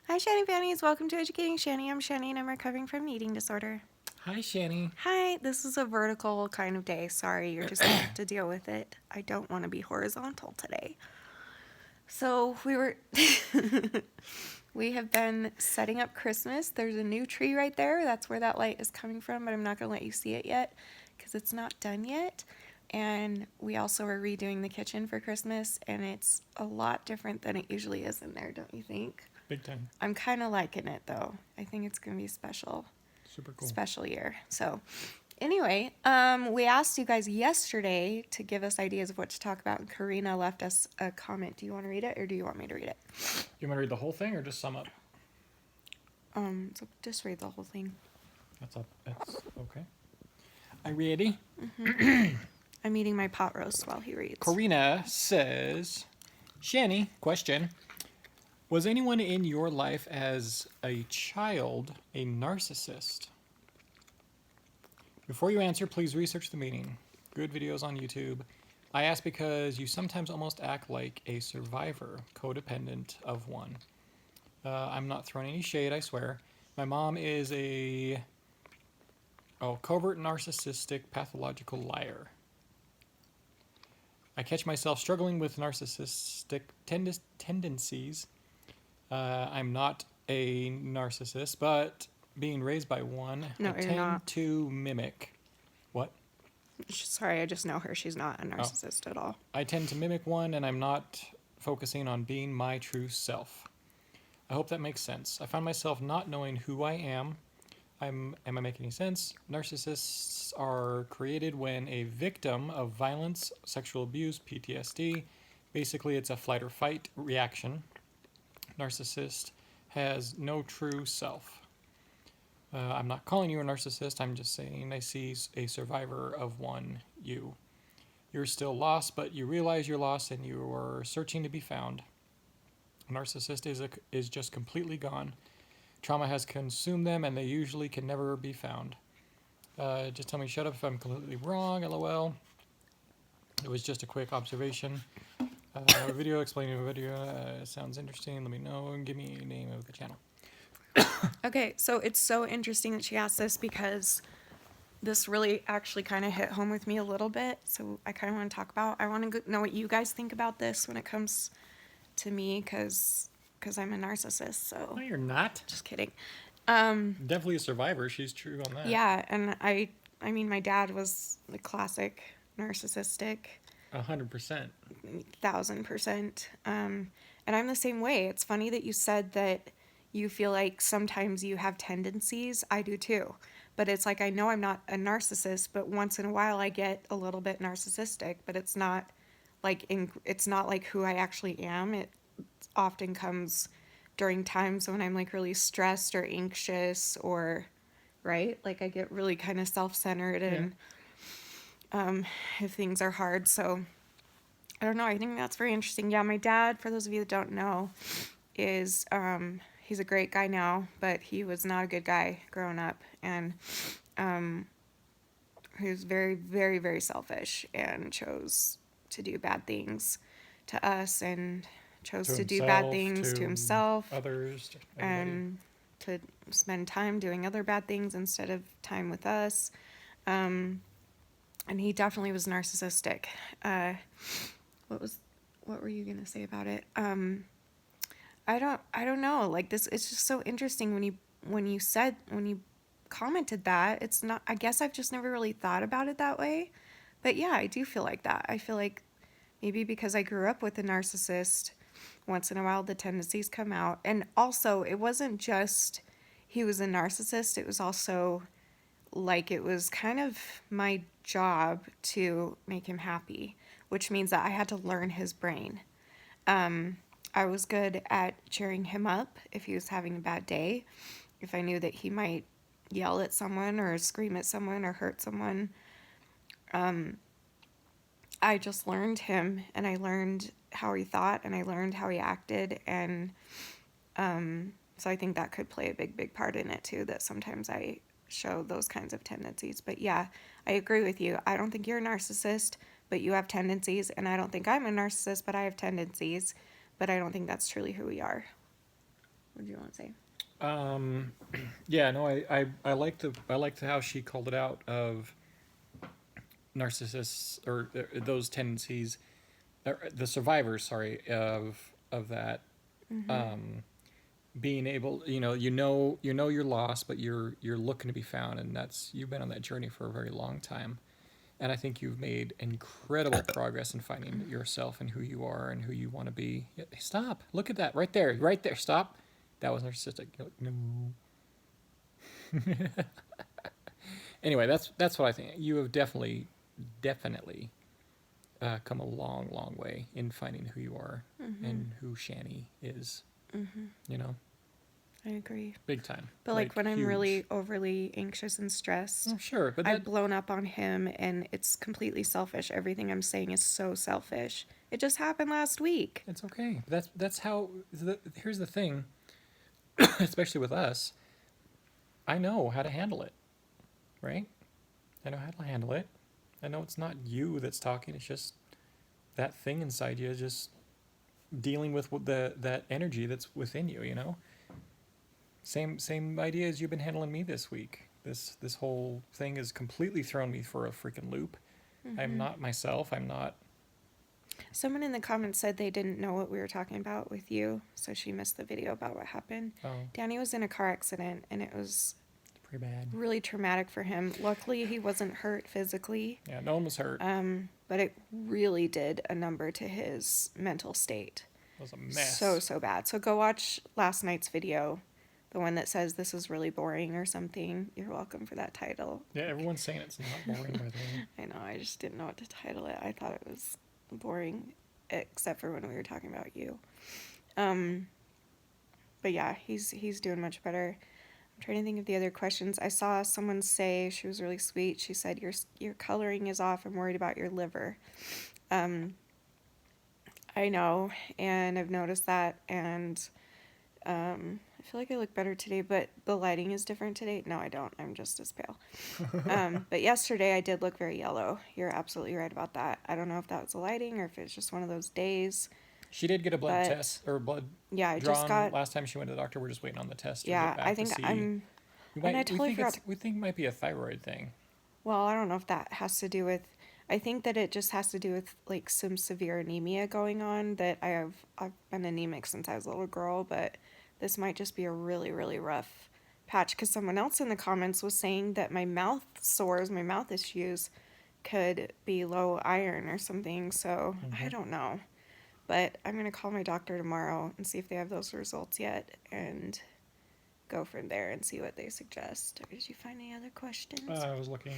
Hi, Shani Fannies. Welcome to Educating Shani. I'm Shani and I'm recovering from an eating disorder. Hi, Shani. Hi, this is a vertical kind of day. Sorry, you're just going to have to deal with it. I don't want to be horizontal today. So we have been setting up Christmas. There's a new tree right there. That's where that light is coming from, but I'm not going to let you see it yet because it's not done yet. And we also are redoing the kitchen for Christmas, and it's a lot different than it usually is in there, don't you think? Big time. I'm kind of liking it though. I think it's going to be special. Super cool. Special year. So anyway, we asked you guys yesterday to give us ideas of what to talk about, and Karina left us a comment. Do you want to read it, or do you want me to read it? You want to read the whole thing or just sum up? So just read the whole thing. That's okay. I ready? Mm-hmm. I'm eating my pot roast while he reads. Karina says, Shani, question. Was anyone in your life as a child a narcissist? Before you answer, please research the meaning. Good videos on YouTube. I ask because you sometimes almost act like a survivor, codependent of one. I'm not throwing any shade, I swear. My mom is a covert narcissistic pathological liar. I catch myself struggling with narcissistic tendencies. I'm not a narcissist, but being raised by one, No, I you're tend not. to mimic. What? Sorry, I just know her. She's not a narcissist at all. I tend to mimic one, and I'm not focusing on being my true self. I hope that makes sense. I find myself not knowing who I am. Am I making any sense? Narcissists are created when a victim of violence, sexual abuse, PTSD, basically it's a flight or fight reaction. Narcissist has no true self. I'm not calling you a narcissist, I'm just saying I see a survivor of one you. You're still lost, but you realize you're lost and you are searching to be found. A narcissist is just completely gone. Trauma has consumed them and they usually can never be found. Just tell me shut up if I'm completely wrong, lol. It was just a quick observation. A video explaining a video sounds interesting. Let me know and give me a name of the channel. Okay, so it's so interesting that she asked this because this really actually kind of hit home with me a little bit. So I kind of want to talk about, I want to know what you guys think about this when it comes to me, because I'm a narcissist. So No, you're not. just kidding. Definitely a survivor. She's true on that. Yeah, and I mean, my dad was the classic narcissistic. 100%. 1,000%. And I'm the same way. It's funny that you said that you feel like sometimes you have tendencies. I do too. But it's like I know I'm not a narcissist, but once in a while I get a little bit narcissistic, but it's not it's not like who I actually am. It often comes during times when I'm like really stressed or anxious, or right? Like I get really kind of self-centered, and if things are hard. So I don't know. I think that's very interesting. Yeah, my dad, for those of you that don't know, is he's a great guy now, but he was not a good guy growing up, and he was very, very, very selfish and chose to do bad things to us, and chose to do bad things to himself, others, to and to spend time doing other bad things instead of time with us. And he definitely was narcissistic. What were you gonna say about it? I don't know. Like this, it's just so interesting when you commented that. It's not. I guess I've just never really thought about it that way, but yeah, I do feel like that. I feel like maybe because I grew up with a narcissist, once in a while the tendencies come out, and also it wasn't just he was a narcissist. It was also like it was kind of my job to make him happy, which means that I had to learn his brain. I was good at cheering him up if he was having a bad day, if I knew that he might yell at someone or scream at someone or hurt someone. I just learned him, and I learned how he thought, and I learned how he acted, and so I think that could play a big, big part in it too, that sometimes I show those kinds of tendencies. But yeah, I agree with you. I don't think you're a narcissist, but you have tendencies, and I don't think I'm a narcissist, but I have tendencies, but I don't think that's truly who we are. What do you want to say? Um, yeah, no, I liked how she called it out of narcissists or those tendencies, the survivors, sorry, of that, Mm-hmm. um, being able, you know you're lost, but you're looking to be found, and that's you've been on that journey for a very long time, and I think you've made incredible progress in finding yourself and who you are and who you want to be. Yeah, stop! Look at that right there, right there. Stop! That was narcissistic. No. Anyway, that's what I think. You have definitely come a long, long way in finding who you are Mm-hmm. and who Shani is. Mm-hmm. You know, I agree. big time, But like like when I'm huge. really overly anxious and stressed, Oh, sure, but I've that blown up on him and it's completely selfish. Everything I'm saying is so selfish. It just happened last week. it's okay. That's how. Here's the thing, especially with us. I know how to handle it, right? I know how to handle it. I know it's not you that's talking. It's just that thing inside you, just dealing with that energy that's within you. You know, same idea as you've been handling me this week. This whole thing has completely thrown me for a freaking loop. I'm Mm-hmm. not myself. I'm not. Someone in the comments said they didn't know what we were talking about with you, so she missed the video about what happened. Oh, Danny was in a car accident and it was it's pretty bad. really traumatic for him. Luckily, he wasn't hurt physically, Yeah, no one was hurt. but it really did a number to his mental state. It was a So, mess. so bad. So go watch last night's video, the one that says this is really boring or something. You're welcome for that title. Yeah, everyone's saying it's not boring, by the way. I know, I just didn't know what to title it. I thought it was boring, except for when we were talking about you. Um, but yeah, he's doing much better. I'm trying to think of the other questions. I saw someone say, she was really sweet. She said your coloring is off. I'm worried about your liver. Um, I know, and I've noticed that, and I feel like I look better today, but the lighting is different today. No, I don't. I'm just as pale. But yesterday I did look very yellow. You're absolutely right about that. I don't know if that was the lighting or if it's just one of those days, She did get a blood but test or blood yeah, I just drawn got, last time she went to the doctor. We're just waiting on the test to get yeah, I back to think see. I'm, and I totally forgot to, We think it might be a thyroid thing. well, I don't know if that has to do with, I think that it just has to do with like some severe anemia going on that I've been anemic since I was a little girl, but this might just be a really, really rough patch because someone else in the comments was saying that my mouth sores, my mouth issues could be low iron or something. So I Mm-hmm. don't know. But I'm going to call my doctor tomorrow and see if they have those results yet and go from there and see what they suggest. Did you find any other questions I was looking.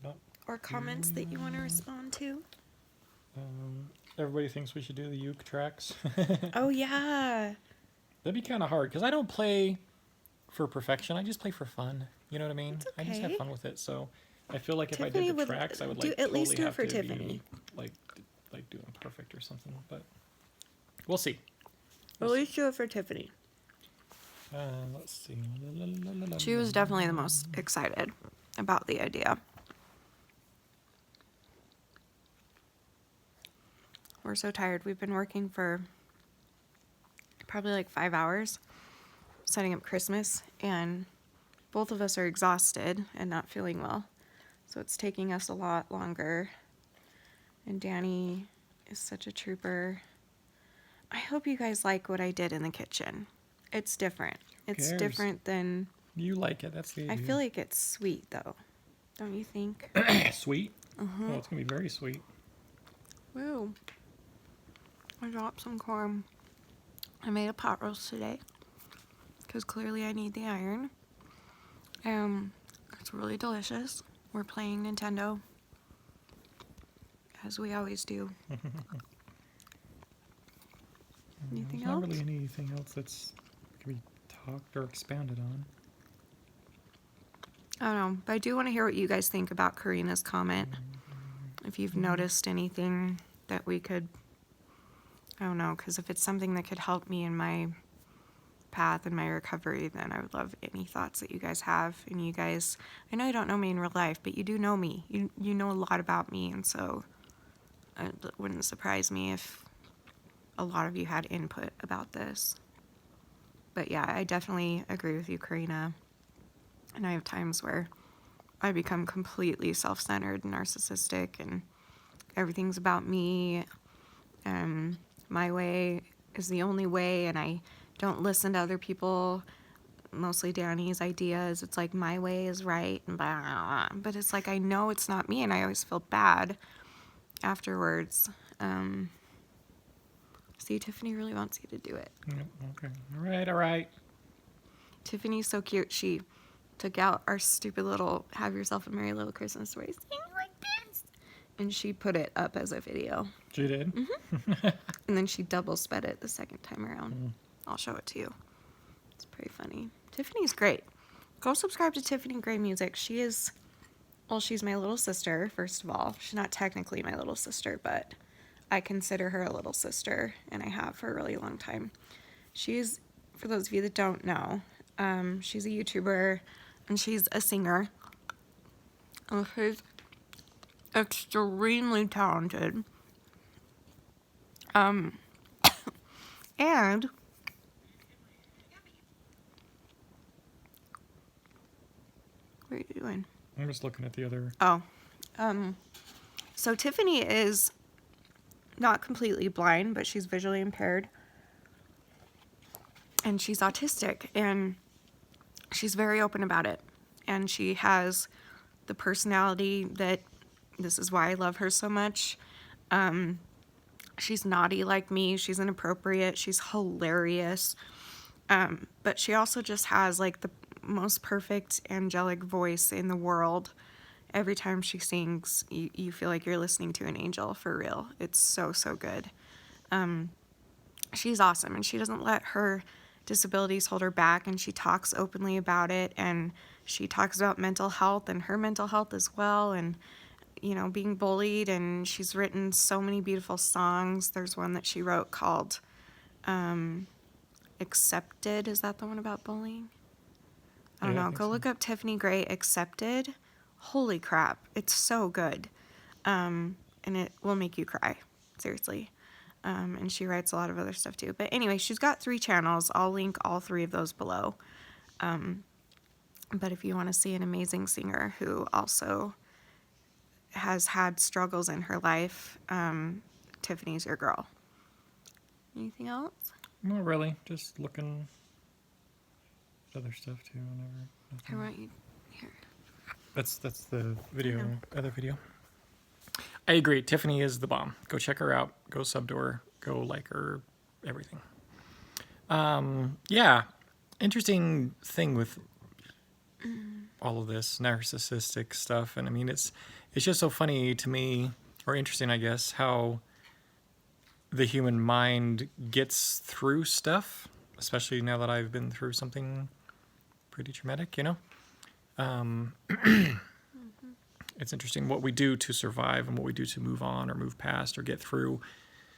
Not or comments that you want to respond to? Everybody thinks we should do the uke tracks. Oh, yeah. That'd be kind of hard because I don't play for perfection. I just play for fun. You know what I mean? It's I just have okay. fun with it. So I feel like if I Tiffany did the would tracks, I would do like at least totally do it have for to Tiffany. be like do them perfect or something. But we'll see. At least do it for Tiffany. Let's see. She was definitely the most excited about the idea. We're so tired. We've been working for probably like 5 hours setting up Christmas, and both of us are exhausted and not feeling well. So it's taking us a lot longer. And Danny is such a trooper. I hope you guys like what I did in the kitchen. It's different. It's cares? different than. You like it? That's the idea. I feel like it's sweet though. Don't you think? Sweet. Oh, it's gonna be very sweet. Woo. I dropped some corn. I made a pot roast today because clearly I need the iron. It's really delicious. We're playing Nintendo as we always do. Anything There's else? not really anything else that's can be talked or expounded on. I don't know, but I do want to hear what you guys think about Karina's comment. If you've noticed anything that we could, I don't know, because if it's something that could help me in my path and my recovery, then I would love any thoughts that you guys have. And you guys, I know you don't know me in real life, but you do know me. You know a lot about me, and so it wouldn't surprise me if a lot of you had input about this. But yeah, I definitely agree with you, Karina. And I have times where I become completely self-centered and narcissistic, and everything's about me, and my way is the only way, and I don't listen to other people, mostly Danny's ideas. It's like my way is right, and blah, blah, blah. But it's like I know it's not me, and I always feel bad afterwards. See, Tiffany really wants you to do it. Yep, okay. All right. Tiffany's so cute. She took out our stupid little "Have Yourself a Merry Little Christmas" where he's singing like this, and she put it up as a video. She did? And then she double sped it the second time around. I'll show it to you. It's pretty funny. Tiffany's great. Go subscribe to Tiffany Gray Music. She is, well, she's my little sister, first of all. She's not technically my little sister, but I consider her a little sister, and I have for a really long time. She's, for those of you that don't know, she's a YouTuber, and she's a singer. And she's extremely talented. And what are you doing? I'm just looking at the other. Oh, so Tiffany is not completely blind, but she's visually impaired, and she's autistic, and she's very open about it, and she has the personality that, this is why I love her so much. She's naughty like me. She's inappropriate. She's hilarious. But she also just has like the most perfect angelic voice in the world. Every time she sings, you feel like you're listening to an angel, for real. It's so, so good. She's awesome, and she doesn't let her disabilities hold her back, and she talks openly about it, and she talks about mental health and her mental health as well, and you know, being bullied, and she's written so many beautiful songs. There's one that she wrote called Accepted. Is that the one about bullying? I don't Yeah, I know. think Go so. look up Tiffany Gray Accepted. Holy crap. It's so good. And it will make you cry. Seriously. And she writes a lot of other stuff too. But anyway, she's got 3 channels. I'll link all 3 of those below. But if you want to see an amazing singer who also has had struggles in her life, Tiffany's your girl. Anything else? Not really. Just looking at other stuff too. I want you here. That's the video, know. other video. I agree. Tiffany is the bomb. Go check her out. Go sub to her. Go like her. Everything. Yeah. Interesting thing with all of this narcissistic stuff, and I mean it's just so funny to me, or interesting, I guess, how the human mind gets through stuff, especially now that I've been through something pretty traumatic, you know? It's interesting what we do to survive and what we do to move on or move past or get through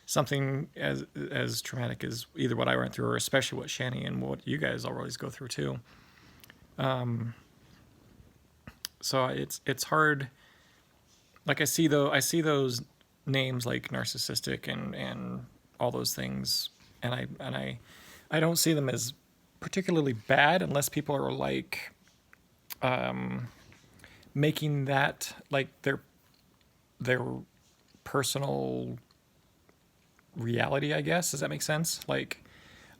something as traumatic as either what I went through or especially what Shani and what you guys always go through too. So it's hard. Like I see those names like narcissistic and all those things, and I don't see them as particularly bad unless people are like making that like their personal reality, I guess. Does that make sense? Like,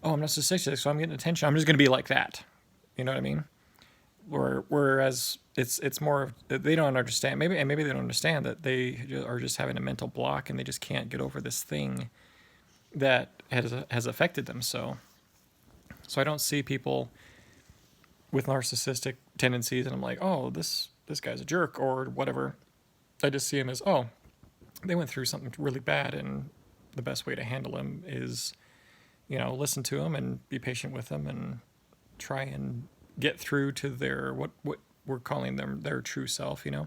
oh, I'm narcissistic, so I'm getting attention. I'm just going to be like that. You know what I mean? Whereas it's more of, they don't understand. Maybe they don't understand that they are just having a mental block and they just can't get over this thing that has affected them. So I don't see people with narcissistic tendencies and I'm like, oh, this guy's a jerk or whatever. I just see him as, oh, they went through something really bad and the best way to handle him is, you know, listen to him and be patient with him and try and get through to their what we're calling them their true self, you know.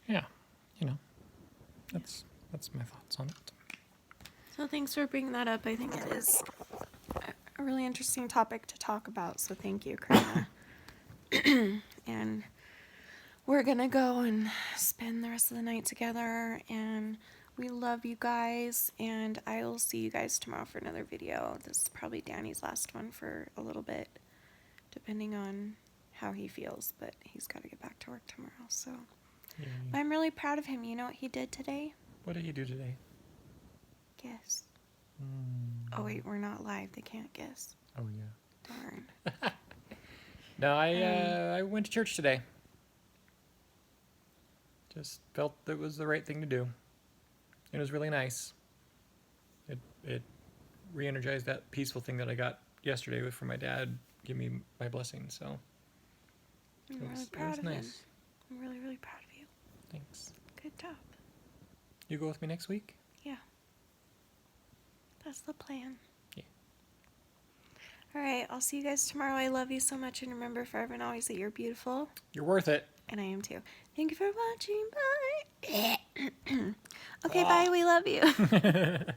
Yeah, you know, that's my thoughts on it. So thanks for bringing that up. I think it is a really interesting topic to talk about. So thank you, Karina. And we're gonna go and spend the rest of the night together, and We love you guys, and I will see you guys tomorrow for another video. This is probably Danny's last one for a little bit, depending on how he feels, but he's got to get back to work tomorrow, so. Yay. I'm really proud of him. You know what he did today? What did he do today? Guess. Mm. Oh, wait, we're not live. They can't guess. Oh, yeah. Darn. No, I went to church today. Just felt that was the right thing to do. It was really nice. It re-energized that peaceful thing that I got yesterday from my dad. Give me my blessing. So I'm it really was proud of him. nice. I'm really, really proud of you. Thanks. Good job. You go with me next week? Yeah. That's the plan. Yeah. All right, I'll see you guys tomorrow. I love you so much, and remember forever and always that you're beautiful. You're worth it. And I am too. Thank you for watching. Bye. Okay, bye. We love you.